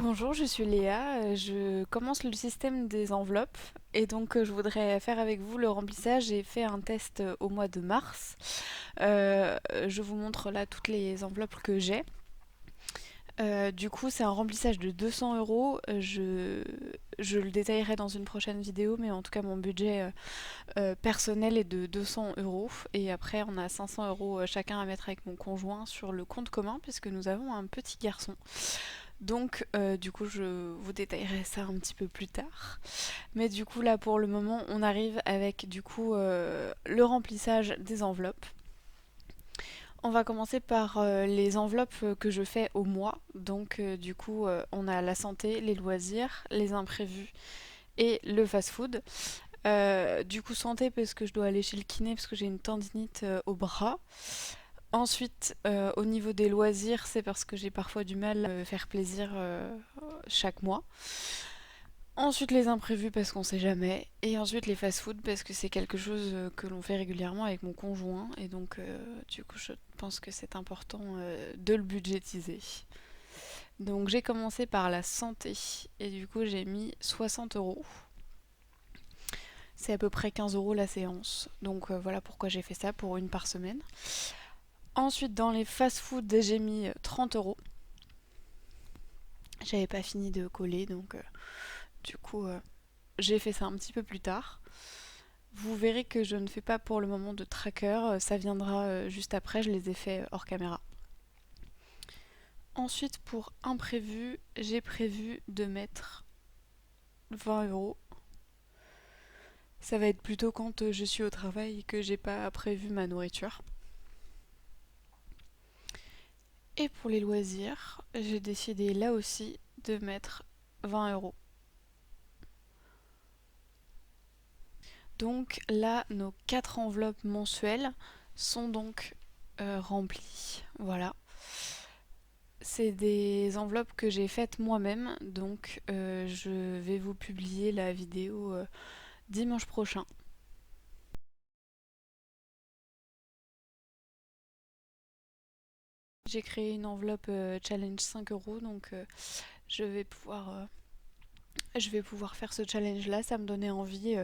Bonjour, je suis Léa. Je commence le système des enveloppes et donc je voudrais faire avec vous le remplissage. J'ai fait un test au mois de mars. Je vous montre là toutes les enveloppes que j'ai. Du coup, c'est un remplissage de 200 euros. Je le détaillerai dans une prochaine vidéo, mais en tout cas, mon budget personnel est de 200 euros. Et après, on a 500 euros chacun à mettre avec mon conjoint sur le compte commun, puisque nous avons un petit garçon. Donc, du coup, je vous détaillerai ça un petit peu plus tard. Mais du coup, là, pour le moment, on arrive avec du coup le remplissage des enveloppes. On va commencer par les enveloppes que je fais au mois. Donc, du coup, on a la santé, les loisirs, les imprévus et le fast-food. Du coup, santé parce que je dois aller chez le kiné parce que j'ai une tendinite au bras. Ensuite, au niveau des loisirs, c'est parce que j'ai parfois du mal à me faire plaisir chaque mois. Ensuite, les imprévus parce qu'on sait jamais. Et ensuite, les fast-food parce que c'est quelque chose que l'on fait régulièrement avec mon conjoint. Et donc, du coup, je pense que c'est important de le budgétiser. Donc, j'ai commencé par la santé. Et du coup, j'ai mis 60 euros. C'est à peu près 15 euros la séance. Donc, voilà pourquoi j'ai fait ça pour une par semaine. Ensuite, dans les fast-food, j'ai mis 30 euros. J'avais pas fini de coller, donc du coup, j'ai fait ça un petit peu plus tard. Vous verrez que je ne fais pas pour le moment de tracker, ça viendra juste après, je les ai fait hors caméra. Ensuite, pour imprévu, j'ai prévu de mettre 20 euros. Ça va être plutôt quand je suis au travail et que j'ai pas prévu ma nourriture. Et pour les loisirs, j'ai décidé là aussi de mettre 20 euros. Donc là, nos 4 enveloppes mensuelles sont donc remplies. Voilà. C'est des enveloppes que j'ai faites moi-même, donc je vais vous publier la vidéo dimanche prochain. J'ai créé une enveloppe challenge 5 euros, donc je vais pouvoir, je vais pouvoir faire ce challenge-là. Ça me donnait envie.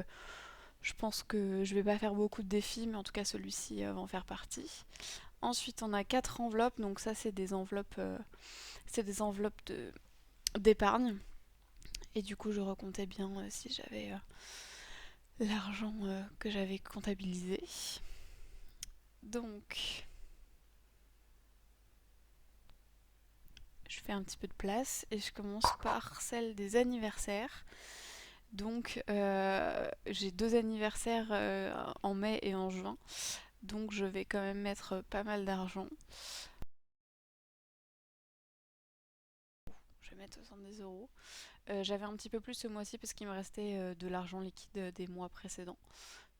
Je pense que je vais pas faire beaucoup de défis, mais en tout cas celui-ci va en faire partie. Ensuite, on a 4 enveloppes, donc ça c'est des enveloppes d'épargne. Et du coup, je recomptais bien si j'avais l'argent que j'avais comptabilisé. Donc, je fais un petit peu de place et je commence par celle des anniversaires. Donc, j'ai 2 anniversaires en mai et en juin. Donc, je vais quand même mettre pas mal d'argent. Je vais mettre 70 euros. J'avais un petit peu plus ce mois-ci parce qu'il me restait de l'argent liquide des mois précédents.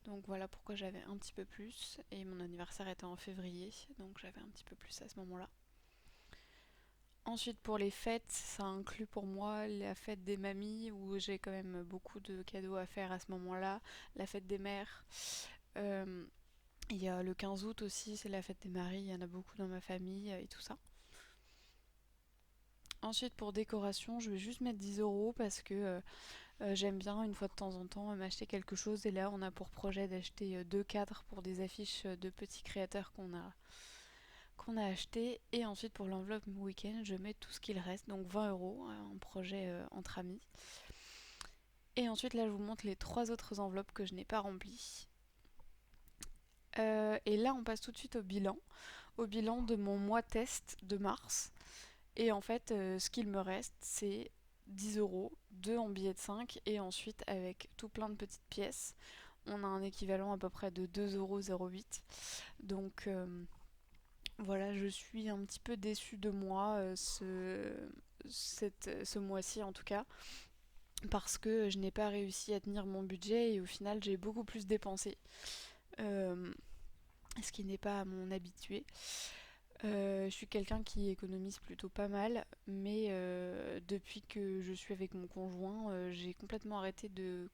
Donc voilà pourquoi j'avais un petit peu plus. Et mon anniversaire était en février, donc j'avais un petit peu plus à ce moment-là. Ensuite pour les fêtes, ça inclut pour moi la fête des mamies où j'ai quand même beaucoup de cadeaux à faire à ce moment-là. La fête des mères. Euh, il y a le 15 août aussi, c'est la fête des maris, il y en a beaucoup dans ma famille et tout ça. Ensuite pour décoration, je vais juste mettre 10 euros parce que j'aime bien une fois de temps en temps m'acheter quelque chose et là on a pour projet d'acheter 2 cadres pour des affiches de petits créateurs qu'on a acheté. Et ensuite pour l'enveloppe week-end, je mets tout ce qu'il reste, donc 20 euros en projet entre amis. Et ensuite là je vous montre les 3 autres enveloppes que je n'ai pas remplies. Et là on passe tout de suite au bilan de mon mois test de mars. Et en fait ce qu'il me reste c'est 10 euros, 2 en billets de 5 et ensuite avec tout plein de petites pièces, on a un équivalent à peu près de 2,08 €. Donc voilà, je suis un petit peu déçue de moi ce mois-ci en tout cas, parce que je n'ai pas réussi à tenir mon budget et au final j'ai beaucoup plus dépensé, euh, ce qui n'est pas à mon habitué. Je suis quelqu'un qui économise plutôt pas mal, mais depuis que je suis avec mon conjoint, j'ai complètement arrêté de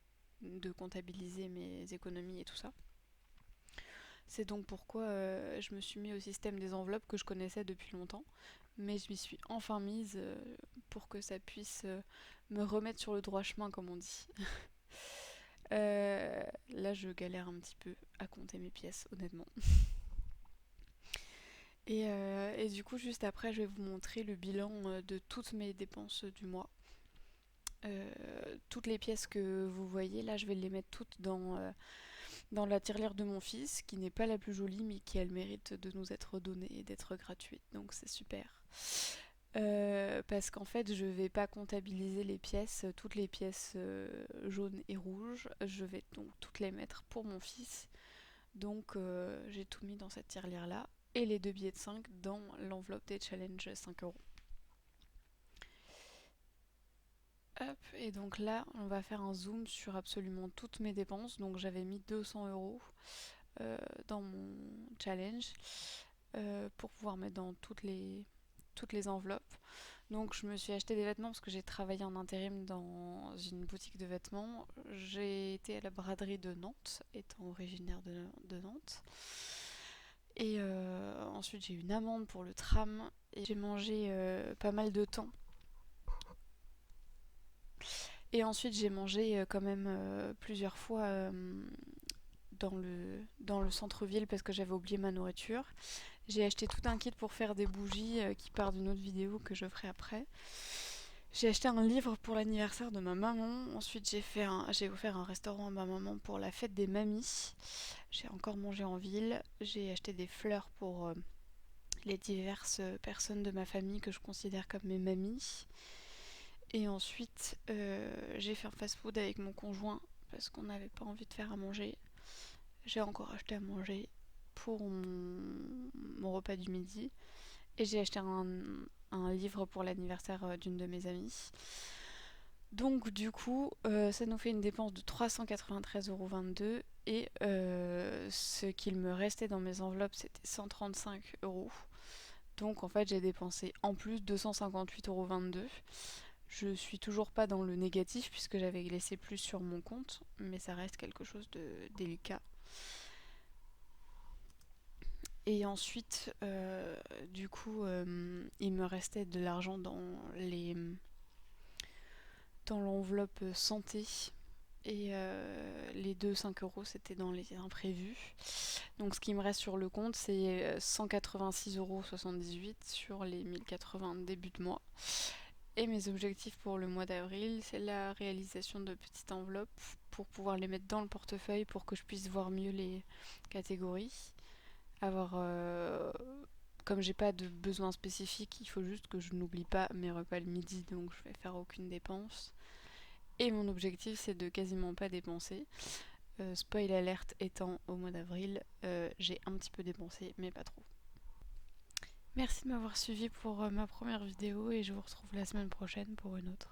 comptabiliser mes économies et tout ça. C'est donc pourquoi je me suis mis au système des enveloppes que je connaissais depuis longtemps, mais je m'y suis enfin mise pour que ça puisse me remettre sur le droit chemin, comme on dit. Là, je galère un petit peu à compter mes pièces, honnêtement. Et du coup, juste après, je vais vous montrer le bilan de toutes mes dépenses du mois. Toutes les pièces que vous voyez, là, je vais les mettre toutes dans la tirelire de mon fils, qui n'est pas la plus jolie, mais qui a le mérite de nous être donnée et d'être gratuite. Donc c'est super. Parce qu'en fait, je vais pas comptabiliser les pièces, toutes les pièces jaunes et rouges. Je vais donc toutes les mettre pour mon fils. Donc j'ai tout mis dans cette tirelire là. Et les deux billets de 5 dans l'enveloppe des challenges 5 euros. Hop, et donc là, on va faire un zoom sur absolument toutes mes dépenses. Donc j'avais mis 200 euros dans mon challenge pour pouvoir mettre dans toutes les enveloppes. Donc je me suis acheté des vêtements parce que j'ai travaillé en intérim dans une boutique de vêtements. J'ai été à la braderie de Nantes, étant originaire de Nantes. Et ensuite j'ai eu une amende pour le tram et j'ai mangé pas mal de temps. Et ensuite j'ai mangé quand même plusieurs fois dans le centre-ville parce que j'avais oublié ma nourriture. J'ai acheté tout un kit pour faire des bougies qui part d'une autre vidéo que je ferai après. J'ai acheté un livre pour l'anniversaire de ma maman. Ensuite, j'ai offert un restaurant à ma maman pour la fête des mamies. J'ai encore mangé en ville. J'ai acheté des fleurs pour les diverses personnes de ma famille que je considère comme mes mamies. Et ensuite, j'ai fait un fast-food avec mon conjoint parce qu'on n'avait pas envie de faire à manger. J'ai encore acheté à manger pour mon repas du midi. Et j'ai acheté un livre pour l'anniversaire d'une de mes amies. Donc du coup, ça nous fait une dépense de 393,22 € et ce qu'il me restait dans mes enveloppes, c'était 135 €. Donc en fait, j'ai dépensé en plus 258,22 €. Je suis toujours pas dans le négatif puisque j'avais laissé plus sur mon compte, mais ça reste quelque chose de délicat. Et ensuite, du coup, il me restait de l'argent dans l'enveloppe santé. Et les deux 5 € c'était dans les imprévus. Donc ce qui me reste sur le compte, c'est 186,78 € sur les 1080 de début de mois. Et mes objectifs pour le mois d'avril, c'est la réalisation de petites enveloppes pour pouvoir les mettre dans le portefeuille pour que je puisse voir mieux les catégories. Avoir, comme j'ai pas de besoin spécifique, il faut juste que je n'oublie pas mes repas le midi, donc je vais faire aucune dépense. Et mon objectif, c'est de quasiment pas dépenser. Spoil alerte étant au mois d'avril, j'ai un petit peu dépensé, mais pas trop. Merci de m'avoir suivi pour ma première vidéo et je vous retrouve la semaine prochaine pour une autre.